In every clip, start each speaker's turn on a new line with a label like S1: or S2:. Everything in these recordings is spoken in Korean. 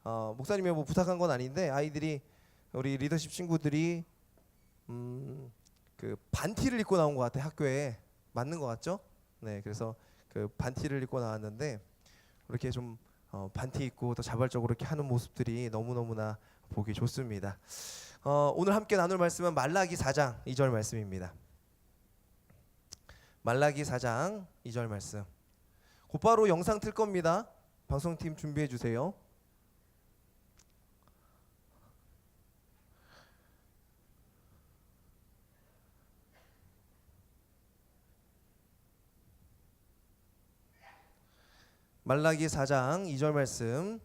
S1: 목사님이 뭐 부탁한 건 아닌데 아이들이 우리 리더십 친구들이 그 반티를 입고 나온 것 같아. 학교에 맞는 것 같죠? 네, 그래서 그 반티를 입고 나왔는데 이렇게 좀 반티 입고 또 자발적으로 이렇게 하는 모습들이 너무너무나 보기 좋습니다. 오늘 함께 나눌 말씀은 말라기 4장 2절 말씀입니다. 말라기 4장 2절 말씀. 곧바로 영상 틀 겁니다. 방송팀 준비해 주세요. 말라기 4장 2절 말씀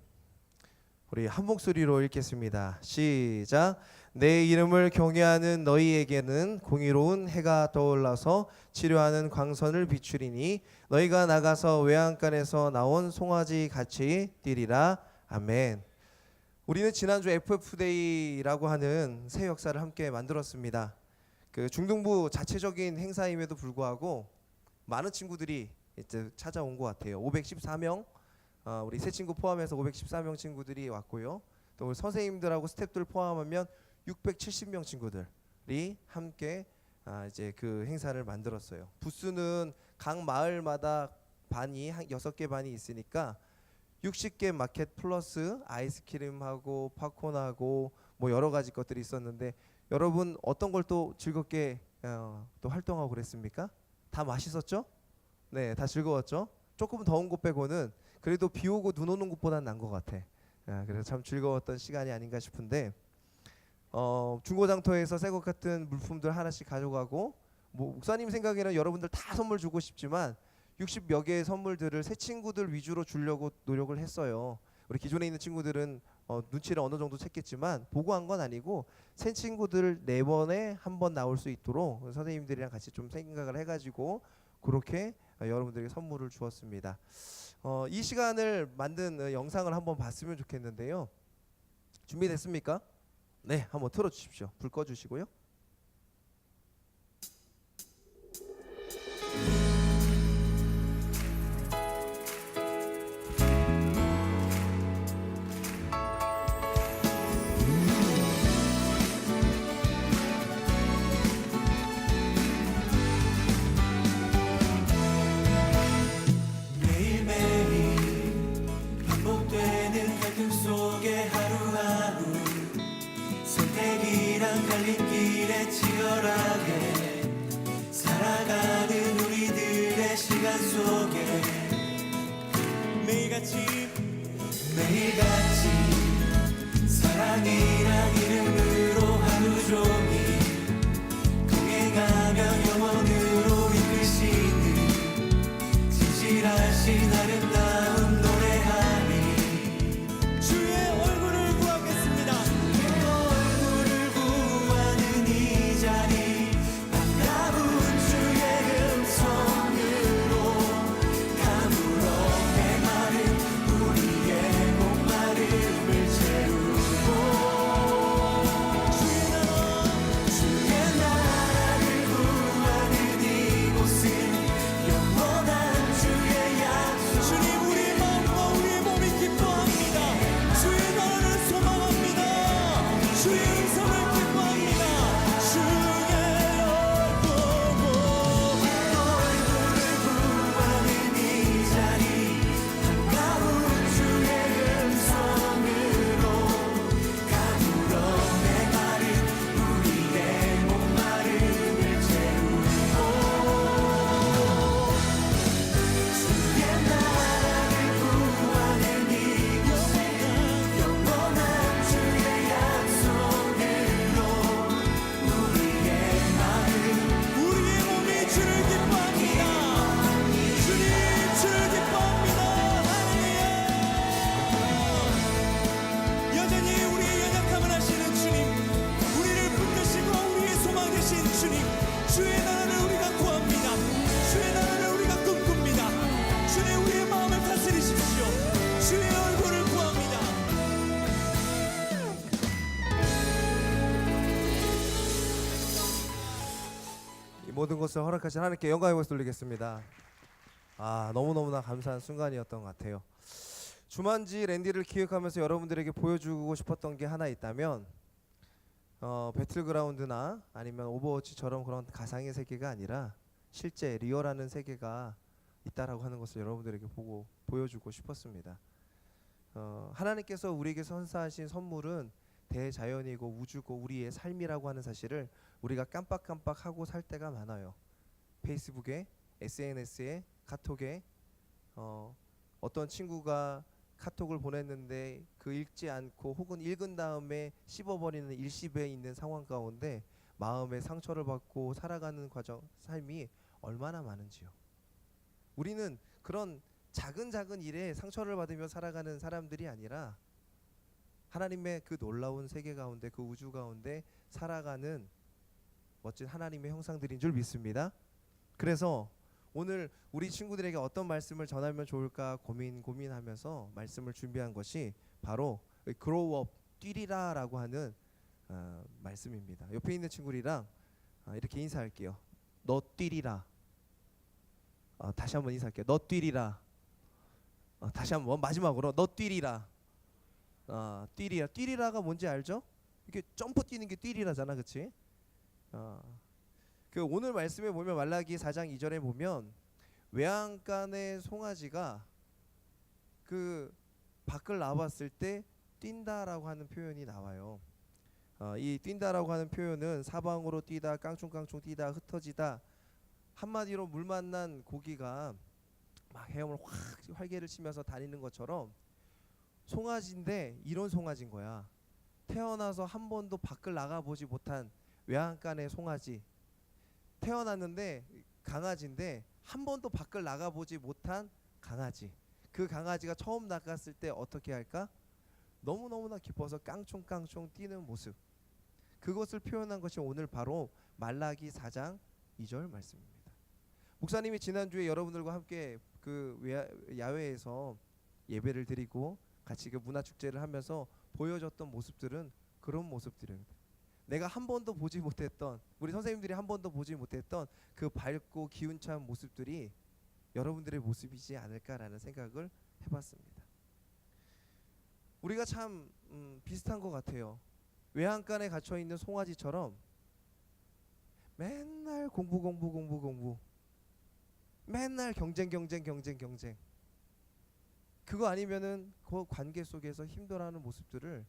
S1: 우리 한 목소리로 읽겠습니다. 시작. 내 이름을 경외하는 너희에게는 공의로운 해가 떠올라서 치료하는 광선을 비추리니 너희가 나가서 외양간에서 나온 송아지 같이 뛰리라. 아멘. 우리는 지난주 FF데이라고 하는 새 역사를 함께 만들었습니다. 그 중등부 자체적인 행사임에도 불구하고 많은 친구들이 이제 찾아온 것 같아요. 514명, 우리 새 친구 포함해서 514명 친구들이 왔고요. 또 우리 선생님들하고 스태프들 포함하면 670명 친구들이 함께 이제 그 행사를 만들었어요. 부스는 각 마을마다 반이 한 6개 반이 있으니까 60개 마켓 플러스 아이스크림하고 팝콘하고 뭐 여러 가지 것들이 있었는데 여러분 어떤 걸 또 즐겁게 또 활동하고 그랬습니까? 다 맛있었죠? 네, 다 즐거웠죠? 조금 더운 곳 빼고는 그래도 비 오고 눈 오는 곳보다는 난 것 같아. 그래서 참 즐거웠던 시간이 아닌가 싶은데 중고장터에서 새 것 같은 물품들 하나씩 가져가고 뭐 목사님 생각에는 여러분들 다 선물 주고 싶지만 60여 개의 선물들을 새 친구들 위주로 주려고 노력을 했어요. 우리 기존에 있는 친구들은 눈치를 어느 정도 챘겠지만 보고 한 건 아니고 새 친구들 4번에 한 번 나올 수 있도록 선생님들이랑 같이 좀 생각을 해가지고 그렇게 여러분들에게 선물을 주었습니다. 이 시간을 만든 영상을 한번 봤으면 좋겠는데요. 준비됐습니까? 네, 한번 틀어주십시오. 불 꺼주시고요.
S2: 갈림길에 치열하게 살아가는 우리들의 시간 속에 매일같이 사랑이란 이름으로 하루 종일 동행하며 영원으로 이끄시는 진실하신 아름다운 노래하니 주의 얼굴을 구하겠습니다.
S1: 모든 것을 허락하신 하나님께 영광의 박수 돌리겠습니다. 너무너무나 감사한 순간이었던 것 같아요. 주만지 랜디를 기획하면서 여러분들에게 보여주고 싶었던 게 하나 있다면 배틀그라운드나 아니면 오버워치처럼 그런 가상의 세계가 아니라 실제 리얼하는 세계가 있다라고 하는 것을 여러분들에게 보여주고 싶었습니다. 하나님께서 우리에게 선사하신 선물은 대자연이고 우주고 우리의 삶이라고 하는 사실을 우리가 깜빡깜빡하고 살 때가 많아요. 페이스북에, SNS에, 카톡에 어떤 친구가 카톡을 보냈는데 그 읽지 않고 혹은 읽은 다음에 씹어버리는 일십에 있는 상황 가운데 마음의 상처를 받고 살아가는 과정, 삶이 얼마나 많은지요. 우리는 그런 작은 작은 일에 상처를 받으며 살아가는 사람들이 아니라 하나님의 그 놀라운 세계 가운데, 그 우주 가운데 살아가는 멋진 하나님의 형상들인 줄 믿습니다. 그래서 오늘 우리 친구들에게 어떤 말씀을 전하면 좋을까 고민하면서 말씀을 준비한 것이 바로 grow up, 뛰리라라고 하는 말씀입니다. 옆에 있는 친구들이랑 이렇게 인사할게요. 너 뛰리라. 다시 한번 인사할게요. 너 뛰리라. 다시 한번 마지막으로 너 뛰리라. 뛰리라. 뛰리라가 뭔지 알죠? 이렇게 점프 뛰는 게 뛰리라잖아, 그렇지? 그 오늘 말씀에 보면 말라기 4장 2절에 보면 외양간의 송아지가 그 밖을 나왔을 때 뛴다라고 하는 표현이 나와요. 이 뛴다라고 하는 표현은 사방으로 뛰다, 깡충깡충 뛰다, 흩어지다. 한마디로 물 만난 고기가 막 헤엄을 확 활개를 치면서 다니는 것처럼 송아지인데 이런 송아지인 거야. 태어나서 한 번도 밖을 나가보지 못한 외양간의 송아지. 태어났는데 강아지인데 한 번도 밖을 나가보지 못한 강아지. 그 강아지가 처음 나갔을 때 어떻게 할까? 너무너무나 기뻐서 깡총깡총 뛰는 모습. 그것을 표현한 것이 오늘 바로 말라기 4장 2절 말씀입니다. 목사님이 지난주에 여러분들과 함께 그 야외에서 예배를 드리고 같이 그 문화축제를 하면서 보여줬던 모습들은 그런 모습들입니다. 내가 한 번도 보지 못했던, 우리 선생님들이 한 번도 보지 못했던 그 밝고 기운찬 모습들이 여러분들의 모습이지 않을까라는 생각을 해봤습니다. 우리가 참 비슷한 것 같아요. 외양간에 갇혀있는 송아지처럼 맨날 공부 맨날 경쟁 그거 아니면은 그 관계 속에서 힘들어하는 모습들을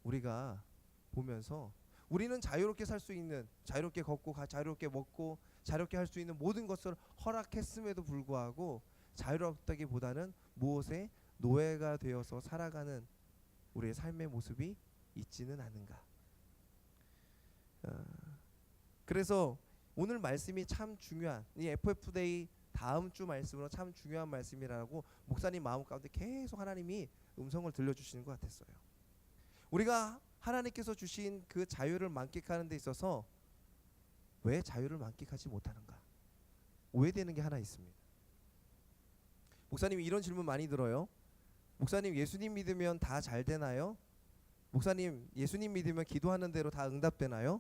S1: 우리가 보면서 우리는 자유롭게 살 수 있는, 자유롭게 걷고 자유롭게 먹고 자유롭게 할 수 있는 모든 것을 허락했음에도 불구하고 자유롭다기보다는 무엇에 노예가 되어서 살아가는 우리의 삶의 모습이 있지는 않은가. 그래서 오늘 말씀이 참 중요한, 이 FF데이 다음 주 말씀으로 참 중요한 말씀이라고 목사님 마음 가운데 계속 하나님이 음성을 들려주시는 것 같았어요. 우리가 하나님께서 주신 그 자유를 만끽하는 데 있어서 왜 자유를 만끽하지 못하는가? 오해되는 게 하나 있습니다. 목사님이 이런 질문 많이 들어요. 목사님, 예수님 믿으면 다 잘 되나요? 목사님, 예수님 믿으면 기도하는 대로 다 응답되나요?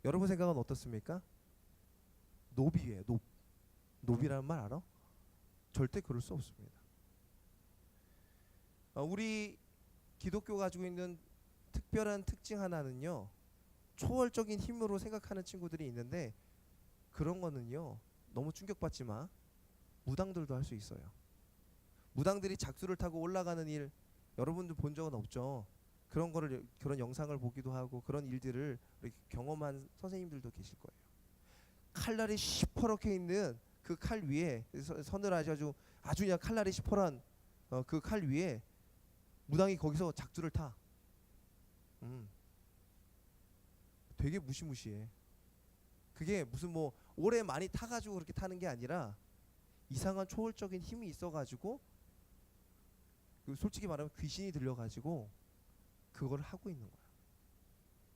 S1: 여러분 생각은 어떻습니까? 노비예요. 노비라는 말 알아? 절대 그럴 수 없습니다. 우리 기독교가 가지고 있는 특별한 특징 하나는요, 초월적인 힘으로 생각하는 친구들이 있는데 그런 거는요 너무 충격받지 마. 무당들도 할 수 있어요. 무당들이 작수를 타고 올라가는 일 여러분들 본 적은 없죠. 그런 영상을 보기도 하고 그런 일들을 경험한 선생님들도 계실 거예요. 칼날이 시퍼렇게 있는 그 칼 위에 서늘하지 아주 그냥 칼날이 시퍼런 그 칼 위에 무당이 거기서 작두를 타. 되게 무시무시해. 그게 무슨 뭐 오래 많이 타가지고 그렇게 타는 게 아니라 이상한 초월적인 힘이 있어가지고 솔직히 말하면 귀신이 들려가지고 그걸 하고 있는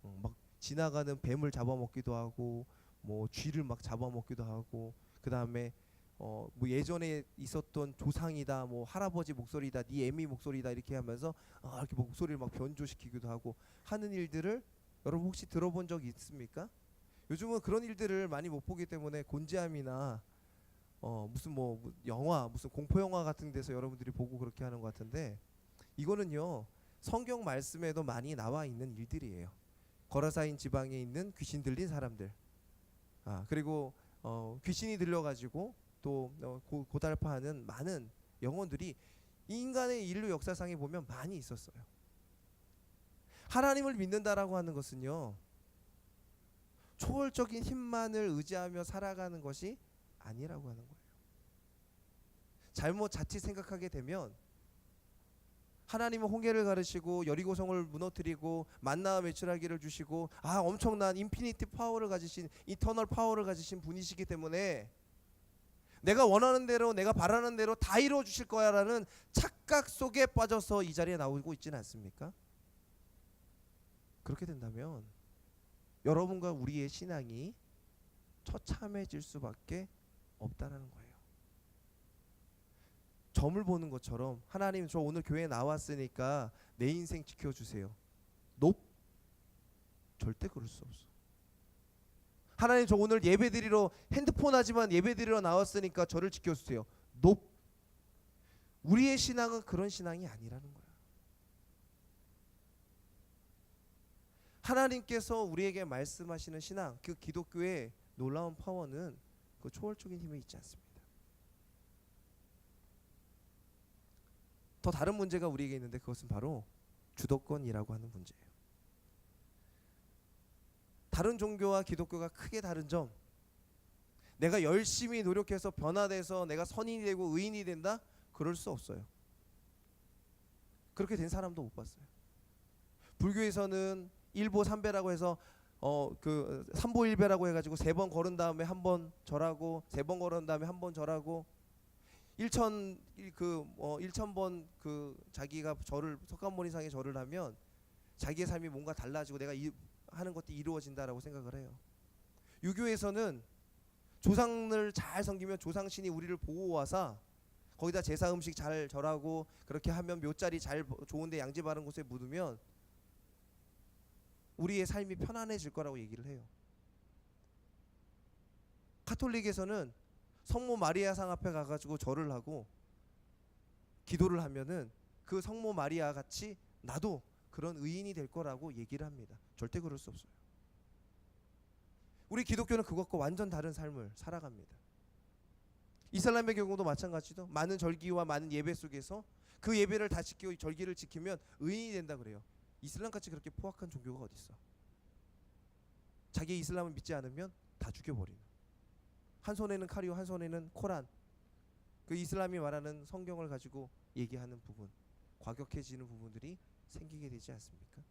S1: 거야. 막 지나가는 뱀을 잡아먹기도 하고 뭐 쥐를 막 잡아먹기도 하고 그 다음에 뭐 예전에 있었던 조상이다, 뭐 할아버지 목소리다, 네 애미 목소리다 이렇게 하면서 이렇게 목소리를 막 변조시키기도 하고 하는 일들을 여러분 혹시 들어본 적 있습니까? 요즘은 그런 일들을 많이 못 보기 때문에 곤지암이나 무슨 영화 무슨 공포 영화 같은 데서 여러분들이 보고 그렇게 하는 것 같은데 이거는요 성경 말씀에도 많이 나와 있는 일들이에요. 거라사인 지방에 있는 귀신 들린 사람들, 그리고 귀신이 들려가지고 또 고달파하는 많은 영혼들이 인간의 인류 역사상에 보면 많이 있었어요. 하나님을 믿는다라고 하는 것은요 초월적인 힘만을 의지하며 살아가는 것이 아니라고 하는 거예요. 자칫 생각하게 되면 하나님은 홍해를 가르시고 여리고성을 무너뜨리고 만나와 메추라기를 주시고 엄청난 인피니티 파워를 가지신 이터널 파워를 가지신 분이시기 때문에 내가 원하는 대로 내가 바라는 대로 다 이루어 주실 거야라는 착각 속에 빠져서 이 자리에 나오고 있지는 않습니까? 그렇게 된다면 여러분과 우리의 신앙이 처참해질 수밖에 없다라는 거예요. 점을 보는 것처럼 하나님 저 오늘 교회에 나왔으니까 내 인생 지켜주세요. 절대 그럴 수 없어. 하나님 저 오늘 예배드리러 핸드폰 하지만 예배드리러 나왔으니까 저를 지켜주세요. 우리의 신앙은 그런 신앙이 아니라는 거야. 하나님께서 우리에게 말씀하시는 신앙, 그 기독교의 놀라운 파워는 그 초월적인 힘에 있지 않습니다. 더 다른 문제가 우리에게 있는데 그것은 바로 주도권이라고 하는 문제예요. 다른 종교와 기독교가 크게 다른 점, 내가 열심히 노력해서 변화돼서 내가 선인이 되고 의인이 된다? 그럴 수 없어요. 그렇게 된 사람도 못 봤어요. 불교에서는 일보삼배라고 해서 그 삼보일배라고 해가지고 3번 걸은 다음에 한 번 절하고 3번 걸은 다음에 한 번 절하고 1000번 그 자기가 석가모니상에 절을 하면 자기의 삶이 뭔가 달라지고 내가 하는 것도 이루어진다라고 생각을 해요. 유교에서는 조상을 잘 섬기면 조상신이 우리를 보호하사 거기다 제사 음식 잘 절하고 그렇게 하면 묘자리 잘 좋은데 양지 바른 곳에 묻으면 우리의 삶이 편안해질 거라고 얘기를 해요. 카톨릭에서는 성모 마리아상 앞에 가가지고 절을 하고 기도를 하면은 그 성모 마리아 같이 나도 그런 의인이 될 거라고 얘기를 합니다. 절대 그럴 수 없어요. 우리 기독교는 그것과 완전 다른 삶을 살아갑니다. 이슬람의 경우도 마찬가지죠. 많은 절기와 많은 예배 속에서 그 예배를 다 지키고 절기를 지키면 의인이 된다 그래요. 이슬람같이 그렇게 포악한 종교가 어디 있어? 자기 이슬람을 믿지 않으면 다 죽여버리는. 한 손에는 칼이요 한 손에는 코란, 그 이슬람이 말하는 성경을 가지고 얘기하는 부분, 과격해지는 부분들이 생기게 되지 않습니까?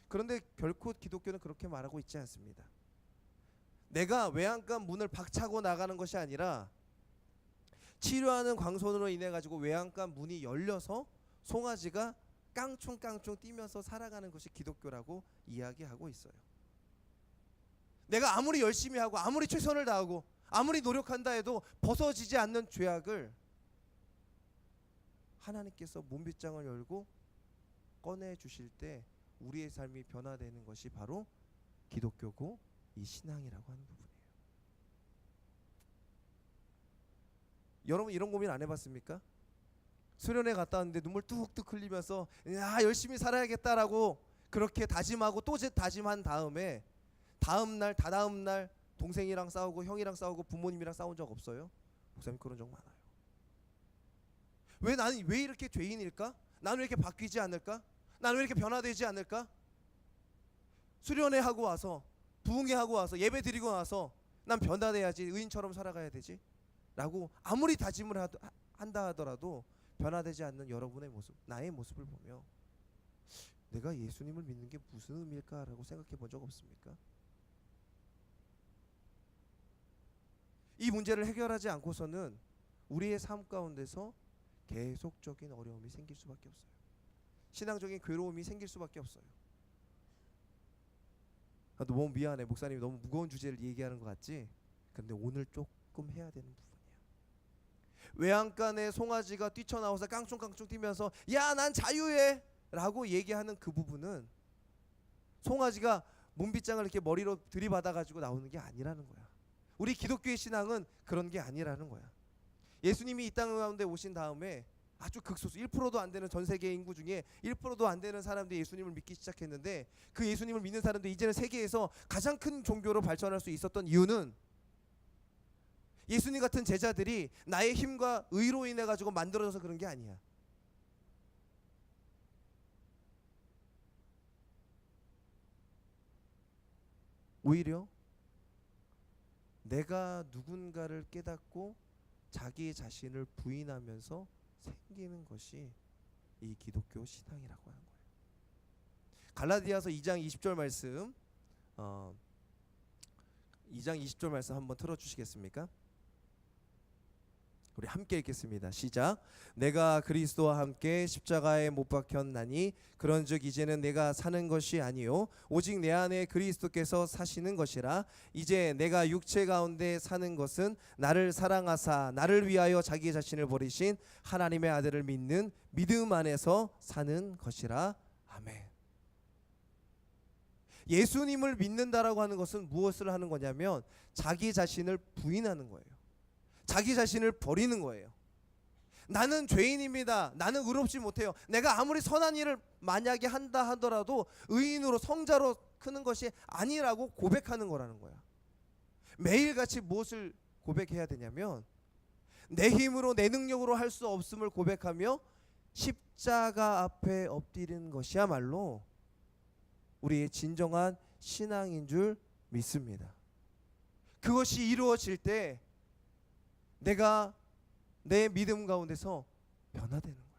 S1: 그런데 결코 기독교는 그렇게 말하고 있지 않습니다. 내가 외양간 문을 박차고 나가는 것이 아니라 치료하는 광선으로 인해 가지고 외양간 문이 열려서 송아지가 깡충깡충 뛰면서 살아가는 것이 기독교라고 이야기하고 있어요. 내가 아무리 열심히 하고 아무리 최선을 다하고 아무리 노력한다 해도 벗어지지 않는 죄악을 하나님께서 문빗장을 열고 꺼내 주실 때 우리의 삶이 변화되는 것이 바로 기독교고 이 신앙이라고 하는 부분이에요. 여러분 이런 고민 안 해봤습니까? 수련회 갔다 왔는데 눈물 뚝뚝 흘리면서 열심히 살아야겠다라고 그렇게 다짐하고 또 다짐한 다음에 다음날 다다음날 동생이랑 싸우고 형이랑 싸우고 부모님이랑 싸운 적 없어요? 목사님 그런 적 많아요. 나는 왜 이렇게 죄인일까? 나는 왜 이렇게 바뀌지 않을까? 나는 왜 이렇게 변화되지 않을까? 수련회 하고 와서 부흥회 하고 와서 예배 드리고 나서 난 변화돼야지, 의인처럼 살아가야 되지 라고 아무리 다짐을 한다 하더라도 변화되지 않는 여러분의 모습, 나의 모습을 보며 내가 예수님을 믿는 게 무슨 의미일까라고 생각해 본 적 없습니까? 이 문제를 해결하지 않고서는 우리의 삶 가운데서 계속적인 어려움이 생길 수밖에 없어요. 신앙적인 괴로움이 생길 수밖에 없어요. 너무 미안해, 목사님이 너무 무거운 주제를 얘기하는 것 같지? 근데 오늘 조금 해야 되는 부분이야. 외양간에 송아지가 뛰쳐나와서 깡충깡충 뛰면서 야 난 자유해 라고 얘기하는 그 부분은 송아지가 문빗장을 이렇게 머리로 들이받아 가지고 나오는 게 아니라는 거야. 우리 기독교의 신앙은 그런 게 아니라는 거야. 예수님이 이 땅 가운데 오신 다음에 아주 극소수 1%도 안 되는 전 세계 인구 중에 1%도 안 되는 사람들이 예수님을 믿기 시작했는데, 그 예수님을 믿는 사람들이 이제는 세계에서 가장 큰 종교로 발전할 수 있었던 이유는 예수님 같은 제자들이 나의 힘과 의로 인해 가지고 만들어져서 그런 게 아니야. 오히려 내가 누군가를 깨닫고 자기 자신을 부인하면서 생기는 것이 이 기독교 신앙이라고 하는 거예요. 갈라디아서 2장 20절 말씀 2장 20절 말씀 한번 틀어주시겠습니까? 우리 함께 읽겠습니다. 시작. 내가 그리스도와 함께 십자가에 못 박혔나니 그런즉 이제는 내가 사는 것이 아니요 오직 내 안에 그리스도께서 사시는 것이라. 이제 내가 육체 가운데 사는 것은 나를 사랑하사 나를 위하여 자기 자신을 버리신 하나님의 아들을 믿는 믿음 안에서 사는 것이라. 아멘. 예수님을 믿는다라고 하는 것은 무엇을 하는 거냐면 자기 자신을 부인하는 거예요. 자기 자신을 버리는 거예요. 나는 죄인입니다. 나는 의롭지 못해요. 내가 아무리 선한 일을 만약에 한다 하더라도 의인으로 성자로 크는 것이 아니라고 고백하는 거라는 거야. 매일같이 무엇을 고백해야 되냐면 내 힘으로 내 능력으로 할 수 없음을 고백하며 십자가 앞에 엎드리는 것이야말로 우리의 진정한 신앙인 줄 믿습니다. 그것이 이루어질 때 내가 내 믿음 가운데서 변화되는 거야.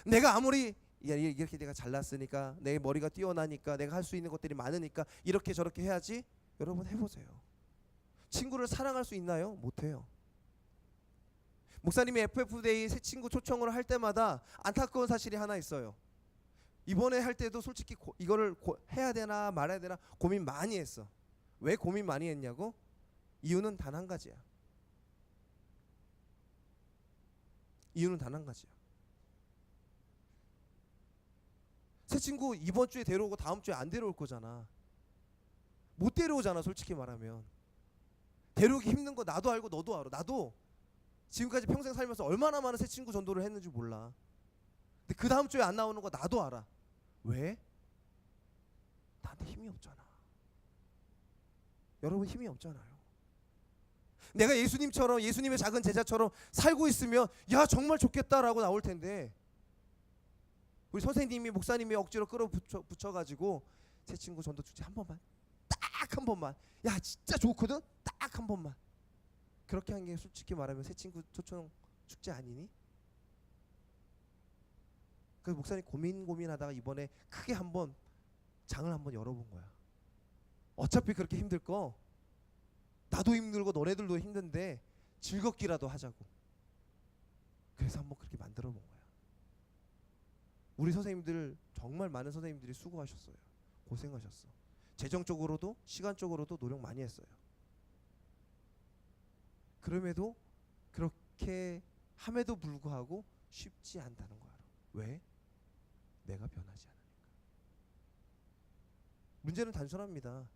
S1: 내가 아무리 이렇게 내가 잘났으니까, 내 머리가 뛰어나니까, 내가 할 수 있는 것들이 많으니까 이렇게 저렇게 해야지. 여러분 해보세요. 친구를 사랑할 수 있나요? 못해요. 목사님이 FF데이 새 친구 초청을 할 때마다 안타까운 사실이 하나 있어요. 이번에 할 때도 솔직히 이거를 해야 되나 말아야 되나 고민 많이 했어. 왜 고민 많이 했냐고? 이유는 단 한 가지야. 이유는 단 한 가지야. 새 친구 이번 주에 데려오고 다음 주에 안 데려올 거잖아. 못 데려오잖아, 솔직히 말하면. 데려오기 힘든 거 나도 알고 너도 알아. 나도 지금까지 평생 살면서 얼마나 많은 새 친구 전도를 했는지 몰라. 근데 그 다음 주에 안 나오는 거 나도 알아. 왜? 나한테 힘이 없잖아. 여러분 힘이 없잖아요. 내가 예수님처럼, 예수님의 작은 제자처럼 살고 있으면 야 정말 좋겠다라고 나올 텐데, 우리 선생님이 목사님이 억지로 끌어붙여가지고 새 친구 전도 축제 한 번만, 딱 한 번만, 야 진짜 좋거든, 딱 한 번만, 그렇게 한 게 솔직히 말하면 새 친구 초청 축제 아니니? 그래서 목사님 고민하다가 이번에 크게 한번 장을 한번 열어본 거야. 어차피 그렇게 힘들 거 나도 힘들고 너네들도 힘든데 즐겁기라도 하자고. 그래서 한번 그렇게 만들어 본 거야. 우리 선생님들 정말 많은 선생님들이 수고하셨어요. 고생하셨어. 재정적으로도 시간적으로도 노력 많이 했어요. 그럼에도 그렇게 함에도 불구하고 쉽지 않다는 거 알아. 왜? 내가 변하지 않으니까. 문제는 단순합니다.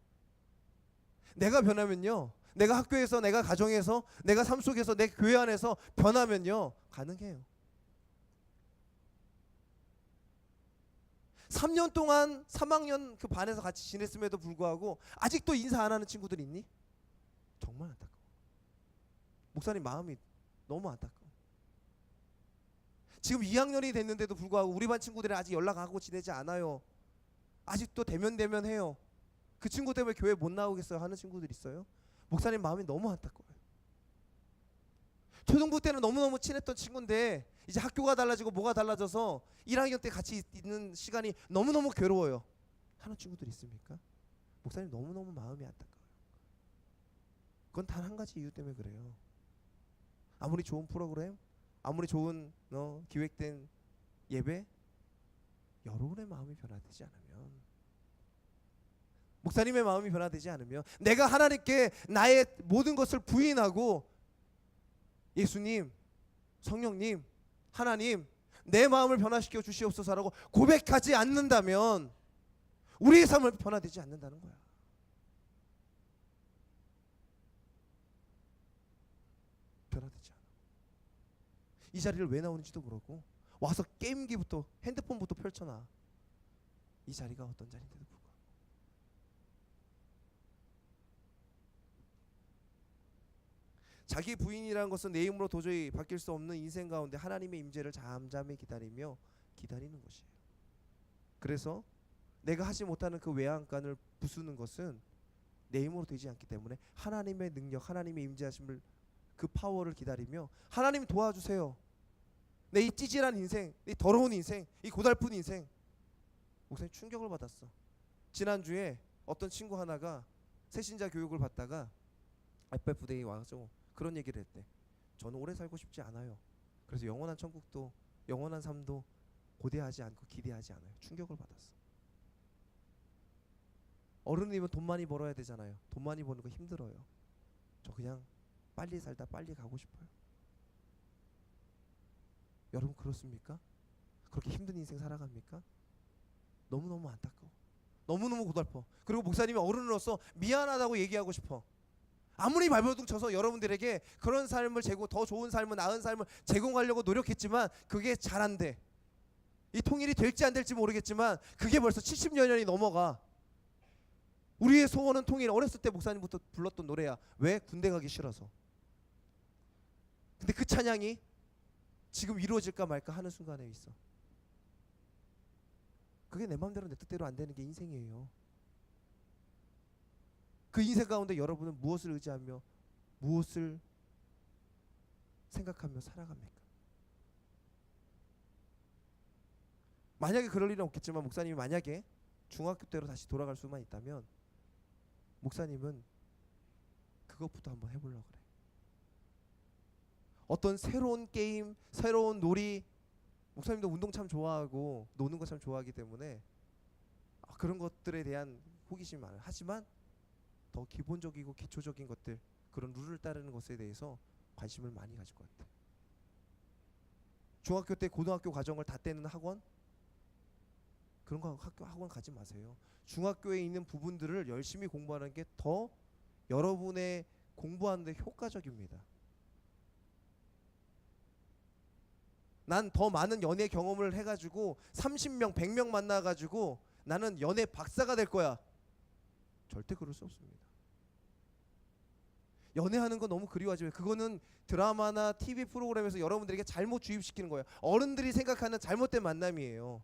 S1: 내가 변하면요, 내가 학교에서, 내가 가정에서, 내가 삶 속에서, 내 교회 안에서 변하면요 가능해요. 3년 동안 3학년 그 반에서 같이 지냈음에도 불구하고 아직도 인사 안 하는 친구들 있니? 정말 안타까워. 목사님 마음이 너무 안타까워. 지금 2학년이 됐는데도 불구하고 우리 반 친구들이 아직 연락하고 지내지 않아요. 아직도 대면해요. 그 친구 때문에 교회 못 나오겠어요 하는 친구들 있어요. 목사님 마음이 너무 안타까워요. 초등부 때는 너무너무 친했던 친구인데 이제 학교가 달라지고 뭐가 달라져서 1학년 때 같이 있는 시간이 너무너무 괴로워요 하는 친구들 있습니까? 목사님 너무너무 마음이 안타까워요. 그건 단 한 가지 이유 때문에 그래요. 아무리 좋은 프로그램, 아무리 좋은 기획된 예배, 여러분의 마음이 변화되지 않으면, 목사님의 마음이 변화되지 않으면, 내가 하나님께 나의 모든 것을 부인하고 예수님, 성령님, 하나님 내 마음을 변화시켜 주시옵소서라고 고백하지 않는다면 우리의 삶은 변화되지 않는다는 거야. 이 자리를 왜 나오는지도 모르고 와서 게임기부터 핸드폰부터 펼쳐놔. 이 자리가 어떤 자리인데도 불구하고. 자기 부인이라는 것은 내 힘으로 도저히 바뀔 수 없는 인생 가운데 하나님의 임재를 잠잠히 기다리며 기다리는 것이에요. 그래서 내가 하지 못하는 그 외양간을 부수는 것은 내 힘으로 되지 않기 때문에 하나님의 능력, 하나님의 임재하심을, 그 파워를 기다리며 하나님 도와주세요. 내 이 찌질한 인생, 이 더러운 인생, 이 고달픈 인생. 목사님 충격을 받았어. 지난주에 어떤 친구 하나가 새신자 교육을 받다가 FF데이 와서 그런 얘기를 했대. 저는 오래 살고 싶지 않아요. 그래서 영원한 천국도 영원한 삶도 고대하지 않고 기대하지 않아요. 충격을 받았어. 어른이면 돈 많이 벌어야 되잖아요. 돈 많이 버는 거 힘들어요. 저 그냥 빨리 살다 빨리 가고 싶어요. 여러분 그렇습니까? 그렇게 힘든 인생 살아갑니까? 너무너무 안타까워. 너무너무 고달퍼. 그리고 목사님이 어른으로서 미안하다고 얘기하고 싶어. 아무리 발버둥 쳐서 여러분들에게 그런 삶을 더 좋은 삶을, 나은 삶을 제공하려고 노력했지만 그게 잘 안 돼. 이 통일이 될지 안 될지 모르겠지만 그게 벌써 70여 년이 넘어가. 우리의 소원은 통일. 어렸을 때 목사님부터 불렀던 노래야. 왜? 군대 가기 싫어서. 근데 그 찬양이 지금 이루어질까 말까 하는 순간에 있어. 그게 내 마음대로 내 뜻대로 안 되는 게 인생이에요. 그 인생 가운데 여러분은 무엇을 의지하며 무엇을 생각하며 살아갑니까? 만약에 그럴 일은 없겠지만 목사님이 만약에 중학교 때로 다시 돌아갈 수만 있다면 목사님은 그것부터 한번 해보려고 그래. 어떤 새로운 게임, 새로운 놀이, 목사님도 운동 참 좋아하고 노는 거 참 좋아하기 때문에 그런 것들에 대한 호기심이 많아요. 하지만 더 기본적이고 기초적인 것들, 그런 룰을 따르는 것에 대해서 관심을 많이 가질 것 같아요. 중학교 때 고등학교 과정을 다 떼는 학원, 그런 거 학원 가지 마세요. 중학교에 있는 부분들을 열심히 공부하는 게 더 여러분의 공부하는 데 효과적입니다. 난 더 많은 연애 경험을 해가지고 30명, 100명 만나가지고 나는 연애 박사가 될 거야. 절대 그럴 수 없습니다. 연애하는 거 너무 그리워하지 마요. 그거는 드라마나 TV 프로그램에서 여러분들에게 잘못 주입시키는 거예요. 어른들이 생각하는 잘못된 만남이에요.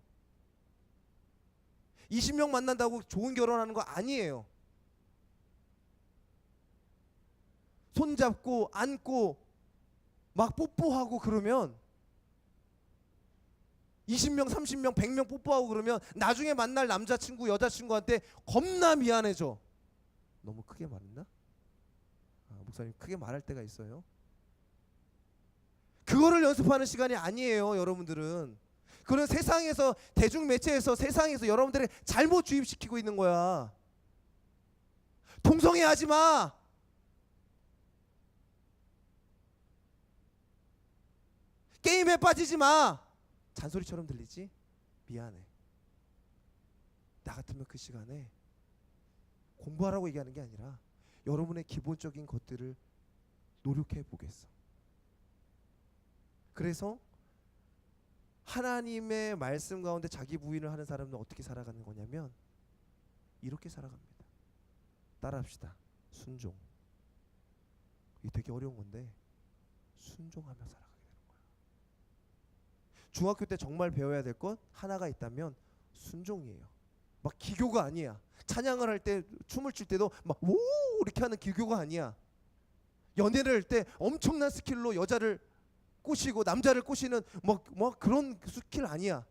S1: 20명 만난다고 좋은 결혼하는 거 아니에요. 손잡고 안고 막 뽀뽀하고 그러면 20명, 30명, 100명 뽀뽀하고 그러면 나중에 만날 남자친구, 여자친구한테 겁나 미안해져. 너무 크게 말했나? 목사님 크게 말할 때가 있어요. 그거를 연습하는 시간이 아니에요. 여러분들은 그런 세상에서, 대중매체에서, 세상에서 여러분들을 잘못 주입시키고 있는 거야. 동성애 하지 마. 게임에 빠지지 마. 잔소리처럼 들리지? 미안해. 나 같으면 그 시간에 공부하라고 얘기하는 게 아니라 여러분의 기본적인 것들을 노력해 보겠어. 그래서 하나님의 말씀 가운데 자기 부인을 하는 사람은 어떻게 살아가는 거냐면 이렇게 살아갑니다. 따라합시다. 순종. 이게 되게 어려운 건데 순종하며 살아가게 되는 거야. 중학교 때 정말 배워야 될 것 하나가 있다면 순종이에요. 막 기교가 아니야. 찬양을 할 때, 춤을 출 때도 막 오 이렇게 하는 기교가 아니야. 연애를 할 때 엄청난 스킬로 여자를 꼬시고 남자를 꼬시는 뭐 그런 스킬 아니야.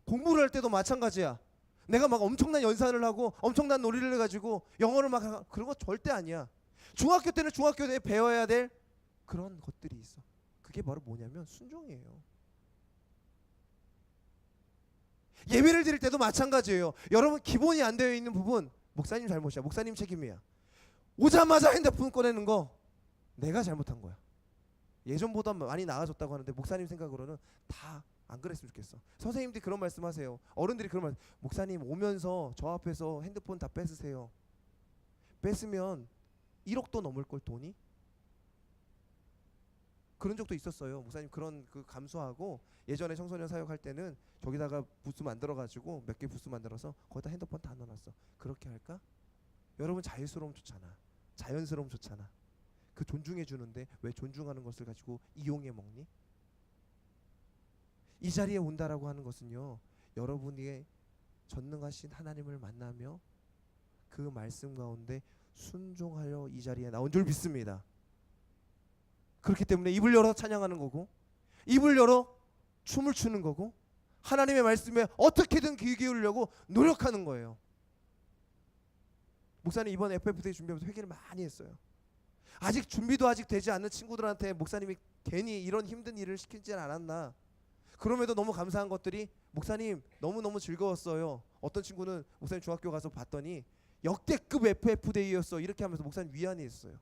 S1: 공부를 할 때도 마찬가지야. 내가 막 엄청난 연산을 하고 엄청난 놀이를 해가지고 영어를 막 그런 거 절대 아니야. 중학교 때는 중학교 때 배워야 될 그런 것들이 있어. 그게 바로 뭐냐면 순종이에요. 예배를 드릴 때도 마찬가지예요. 여러분 기본이 안 되어 있는 부분 목사님 잘못이야. 목사님 책임이야. 오자마자 핸드폰 꺼내는 거 내가 잘못한 거야. 예전보다 많이 나아졌다고 하는데 목사님 생각으로는 다 안 그랬으면 좋겠어. 선생님들이 그런 말씀하세요. 어른들이 그런 말, 목사님 오면서 저 앞에서 핸드폰 다 뺏으세요. 뺏으면 1억도 넘을 걸 돈이. 그런 적도 있었어요. 목사님 그런 그 감수하고 예전에 청소년 사역할 때는 저기다가 부스 만들어가지고 몇 개 부스 만들어서 거기다 핸드폰 다 넣어놨어. 그렇게 할까? 여러분 자유스러움 좋잖아. 자연스러움 좋잖아. 그 존중해 주는데 왜 존중하는 것을 가지고 이용해 먹니? 이 자리에 온다라고 하는 것은요, 여러분이 전능하신 하나님을 만나며 그 말씀 가운데 순종하여 이 자리에 나온 줄 믿습니다. 그렇기 때문에 입을 열어 찬양하는 거고, 입을 열어 춤을 추는 거고, 하나님의 말씀에 어떻게든 귀 기울이려고 노력하는 거예요. 목사님 이번 FF데이 준비하면서 회개를 많이 했어요. 아직 준비도 아직 되지 않는 친구들한테 목사님이 괜히 이런 힘든 일을 시키지 않았나. 그럼에도 너무 감사한 것들이, 목사님 너무너무 즐거웠어요. 어떤 친구는 목사님 중학교 가서 봤더니 역대급 FF데이였어 이렇게 하면서 목사님 위안이 있어요.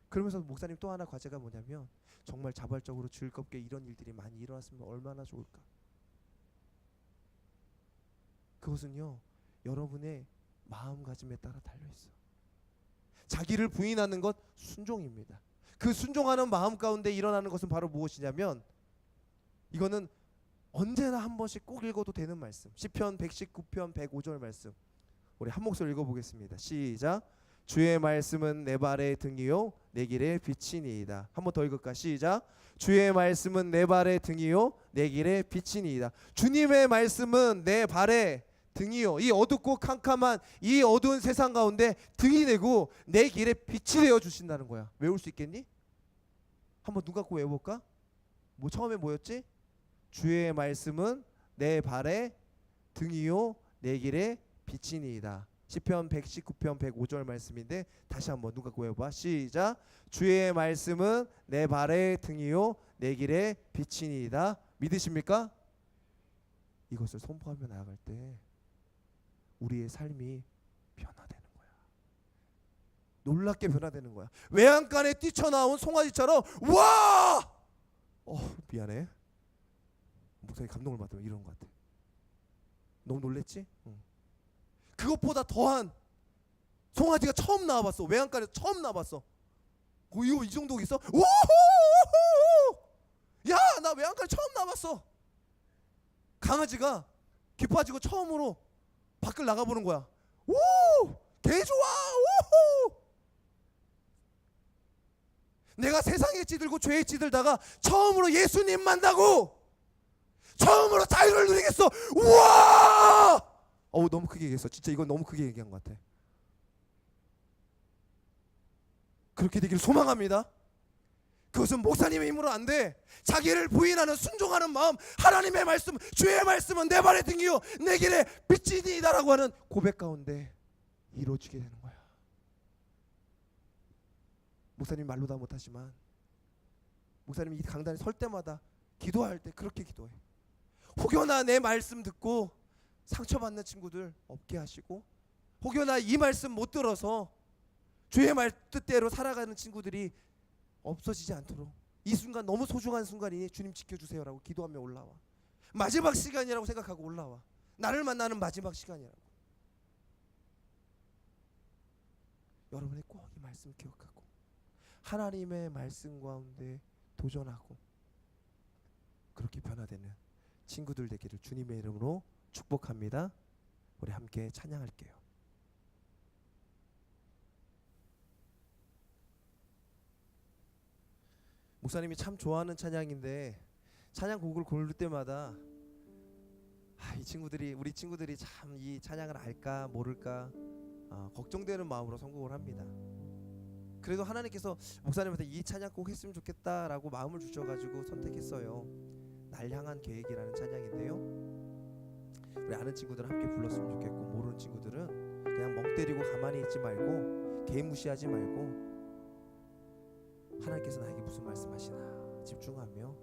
S1: 그러면서 목사님 또 하나 과제가 뭐냐면, 정말 자발적으로 즐겁게 이런 일들이 많이 일어났으면 얼마나 좋을까. 그것은요, 여러분의 마음가짐에 따라 달려있어. 자기를 부인하는 것 순종입니다. 그 순종하는 마음 가운데 일어나는 것은 바로 무엇이냐면, 이거는 언제나 한 번씩 꼭 읽어도 되는 말씀, 시편 119편 105절 말씀, 우리 한 목소리 읽어보겠습니다. 시작. 주의 말씀은 내 발의 등이요 내 길의 빛이니이다. 한 번 더 읽을까? 시작. 주의 말씀은 내 발의 등이요 내 길의 빛이니이다. 주님의 말씀은 내 발의 등이요, 이 어둡고 캄캄한 이 어두운 세상 가운데 등이 되고 내 길에 빛이 되어 주신다는 거야. 외울 수 있겠니? 한번 눈 감고 외워볼까? 뭐 처음에 뭐였지? 주의 말씀은 내 발의 등이요 내 길에 빛이니이다. 시편 119편 105절 말씀인데, 다시 한번 눈 감고 외워봐. 시작. 주의 말씀은 내 발의 등이요 내 길에 빛이니이다. 믿으십니까? 이것을 선포하며 나아갈 때 우리의 삶이 변화되는 거야. 놀랍게 변화되는 거야. 외양간에 뛰쳐나온 송아지처럼, 와! 미안해. 목사님 감동을 받으면 이런 것 같아. 너무 놀랬지? 응. 그것보다 더한, 송아지가 처음 나와봤어. 외양간에서 처음 나와봤어. 이거 이 정도 있어? 오호호호! 야, 나 외양간에 처음 나와봤어. 강아지가 기뻐가지고 처음으로 밖을 나가보는 거야. 오! 개 좋아! 오호! 내가 세상에 찌들고 죄에 찌들다가 처음으로 예수님 만나고 처음으로 자유를 누리겠어. 우와! 너무 크게 얘기했어. 진짜 이건 너무 크게 얘기한 것 같아. 그렇게 되기를 소망합니다. 그것은 목사님의 힘으로 안 돼. 자기를 부인하는 순종하는 마음, 하나님의 말씀, 주의 말씀은 내 발의 등이요 내 길에 빛이니이다라고 하는 고백 가운데 이루어지게 되는 거야. 목사님 말로 다 못하지만 목사님이 이 강단에 설 때마다 기도할 때 그렇게 기도해. 혹여나 내 말씀 듣고 상처받는 친구들 없게 하시고, 혹여나 이 말씀 못 들어서 주의 말 뜻대로 살아가는 친구들이 없어지지 않도록, 이 순간 너무 소중한 순간이니 주님 지켜주세요라고 기도하며 올라와. 마지막 시간이라고 생각하고 올라와. 나를 만나는 마지막 시간이라고. 여러분이 꼭 이 말씀 기억하고 하나님의 말씀 가운데 도전하고 그렇게 변화되는 친구들 되기를 주님의 이름으로 축복합니다. 우리 함께 찬양할게요. 목사님이 참 좋아하는 찬양인데, 찬양곡을 고를 때마다 이 친구들이, 우리 친구들이 참 이 찬양을 알까 모를까 걱정되는 마음으로 선곡을 합니다. 그래도 하나님께서 목사님한테 이 찬양곡 했으면 좋겠다라고 마음을 주셔가지고 선택했어요. 날 향한 계획이라는 찬양인데요, 우리 아는 친구들은 함께 불렀으면 좋겠고, 모르는 친구들은 그냥 멍 때리고 가만히 있지 말고, 개인 무시하지 말고, 하나님께서 나에게 무슨 말씀하시나 집중하며